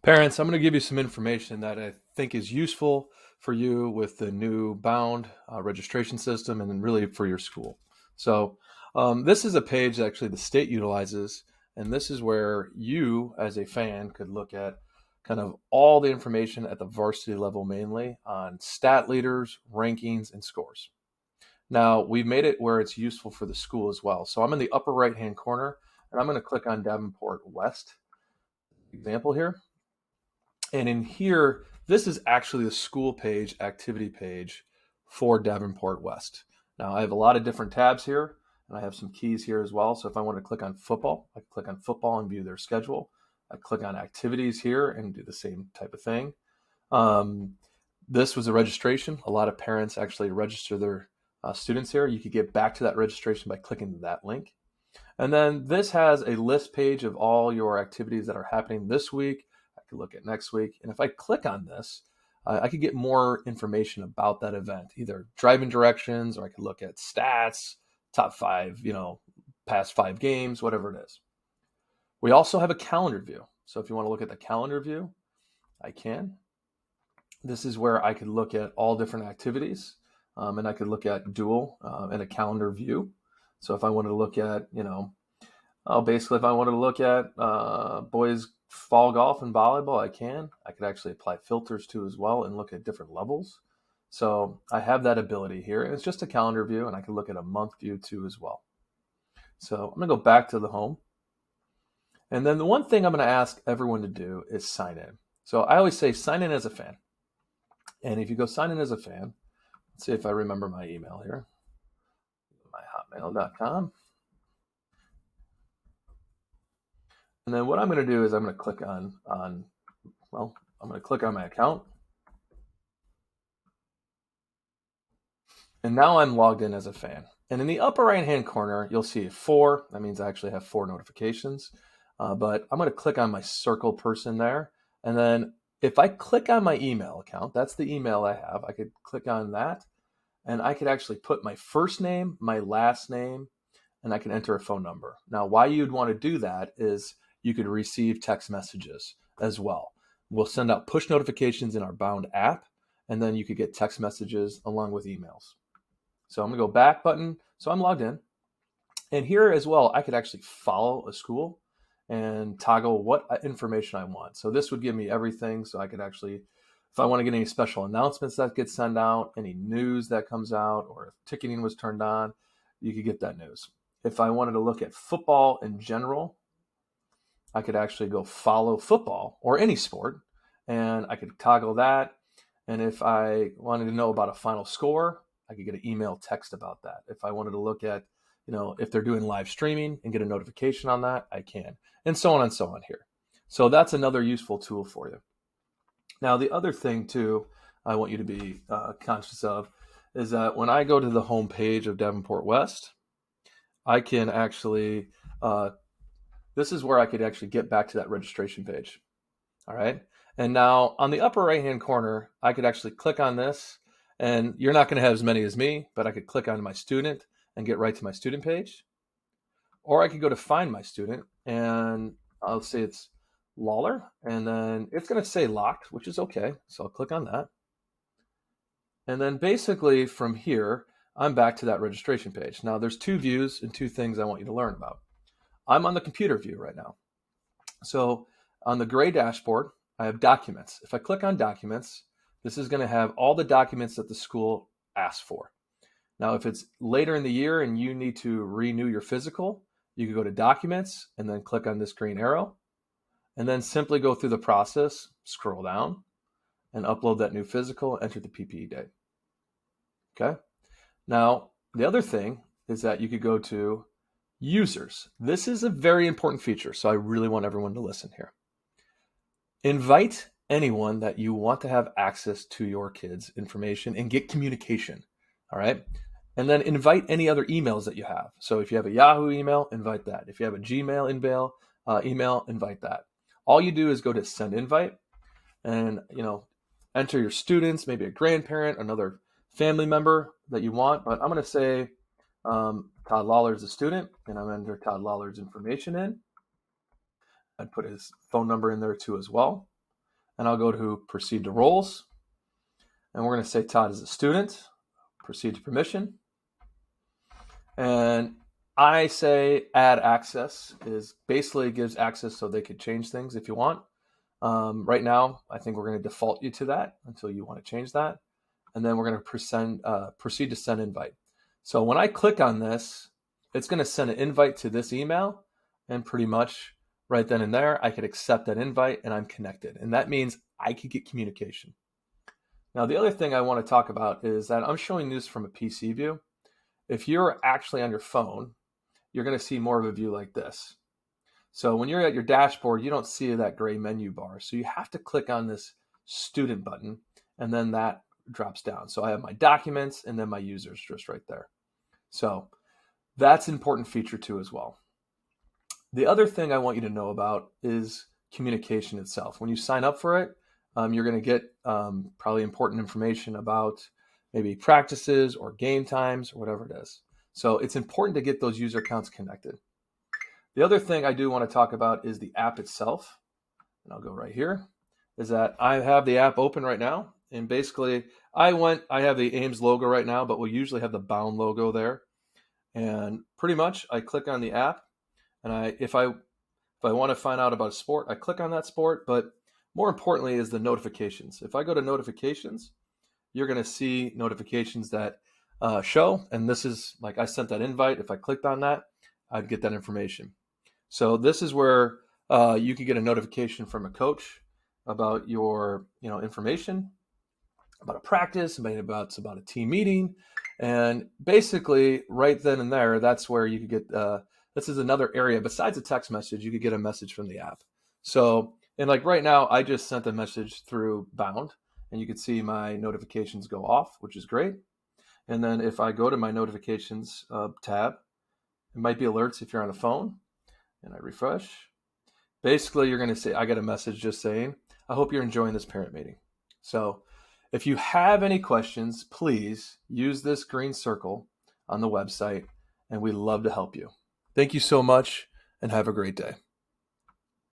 Parents, I'm going to give you some information that I think is useful for you with the new bound registration system and then really for your school. So, this is a page that actually the state utilizes, and this is where you, as a fan, could look at kind of all the information at the varsity level mainly on stat leaders, rankings, and scores. Now, we've made it where it's useful for the school as well. So, I'm in the upper right hand corner, and I'm going to click on Davenport West example here. And in here, this is actually the school page, activity page for Davenport West. Now I have a lot of different tabs here, and I have some keys here as well. So if I want to click on football, I can click on football and view their schedule. I click on activities here and do the same type of thing. Um, this was a registration. A lot of parents actually register their students here. You could get back to that registration by clicking that link. And then this has a list page of all your activities that are happening this week. I could look at next week. And if I click on this, I could get more information about that event, either driving directions, or I could look at stats, top five, past five games, whatever it is. We also have a calendar view. So if you want to look at the calendar view, I can. This is where I could look at all different activities, and I could look at dual in a calendar view. So if I wanted to look at, basically, if I wanted to look at boys fall golf and volleyball, I can. I could actually apply filters to as well and look at different levels. So I have that ability here. And it's just a calendar view, and I can look at a month view too as well. So I'm going to go back to the home. And then the one thing I'm going to ask everyone to do is sign in. So I always say sign in as a fan. And if you go sign in as a fan, let's see if I remember my email here, myhotmail.com. And then what I'm going to do is I'm going to click I'm going to click on my account. And now I'm logged in as a fan. And in the upper right-hand corner, you'll see 4. That means I actually have 4 notifications. But I'm going to click on my circle person there. And then if I click on my email account, that's the email I have. I could click on that. And I could actually put my first name, my last name, and I can enter a phone number. Now, why you'd want to do that is you could receive text messages as well. We'll send out push notifications in our Bound app, and then you could get text messages along with emails. So I'm going to go back button. So I'm logged in. And here as well, I could actually follow a school and toggle what information I want. So this would give me everything. So I could actually, if I want to get any special announcements that get sent out, any news that comes out, or if ticketing was turned on, you could get that news. If I wanted to look at football in general, I could actually go follow football or any sport, and I could toggle that. And if I wanted to know about a final score, I could get an email text about that. If I wanted to look at, if they're doing live streaming and get a notification on that, I can, and so on here. So that's another useful tool for you. Now, the other thing too, I want you to be conscious of is that when I go to the home page of Davenport West, I can actually, this is where I could actually get back to that registration page. All right. And now on the upper right-hand corner, I could actually click on this, and you're not going to have as many as me, but I could click on my student and get right to my student page. Or I could go to find my student, and I'll say it's Lawler, and then it's going to say locked, which is okay. So I'll click on that. And then basically from here, I'm back to that registration page. Now there's 2 views and 2 things I want you to learn about. I'm on the computer view right now. So on the gray dashboard, I have documents. If I click on documents, this is going to have all the documents that the school asked for. Now, if it's later in the year and you need to renew your physical, you can go to documents and then click on this green arrow, and then simply go through the process, scroll down, and upload that new physical, enter the PPE date. Okay. Now, the other thing is that you could go to users. This is a very important feature, so I really want everyone to listen here. Invite anyone that you want to have access to your kids' information and get communication. All right. And then invite any other emails that you have. So if you have a Yahoo email, invite that. If you have a Gmail email, invite that. All you do is go to send invite, and enter your students, maybe a grandparent, another family member that you want. But I'm going to say Todd Lawler is a student, and I'm going to enter Todd Lawler's information in. I'd put his phone number in there too as well. and I'll go to proceed to roles, and we're going to say Todd is a student, proceed to permission, and I say add access is basically gives access so they could change things if you want. Right now, I think we're going to default you to that until you want to change that. And then we're going to proceed to send invite. So when I click on this, it's going to send an invite to this email, and pretty much right then and there, I could accept that invite and I'm connected. And that means I could get communication. Now, the other thing I want to talk about is that I'm showing this from a PC view. If you're actually on your phone, you're going to see more of a view like this. So when you're at your dashboard, you don't see that gray menu bar. So you have to click on this student button, and then that drops down. So I have my documents and then my users just right there. So that's an important feature too as well. The other thing I want you to know about is communication itself. When you sign up for it, you're going to get probably important information about maybe practices or game times or whatever it is. So it's important to get those user accounts connected. The other thing I do want to talk about is the app itself. And I'll go right here, is that I have the app open right now. And basically I have the Ames logo right now, but we'll usually have the Bound logo there. And pretty much I click on the app, and if I want to find out about a sport, I click on that sport. But more importantly is the notifications. If I go to notifications, you're going to see notifications that show. And this is like I sent that invite. If I clicked on that, I'd get that information. So this is where you could get a notification from a coach about your information, about a practice, maybe about a team meeting. And basically right then and there, that's where you could get, this is another area besides a text message, you could get a message from the app. So, and like right now, I just sent a message through Bound, and you can see my notifications go off, which is great. And then if I go to my notifications tab, it might be alerts if you're on a phone, and I refresh. Basically, you're going to say, I get a message just saying, I hope you're enjoying this parent meeting. So if you have any questions, please use this green circle on the website, and we'd love to help you. Thank you so much, and have a great day.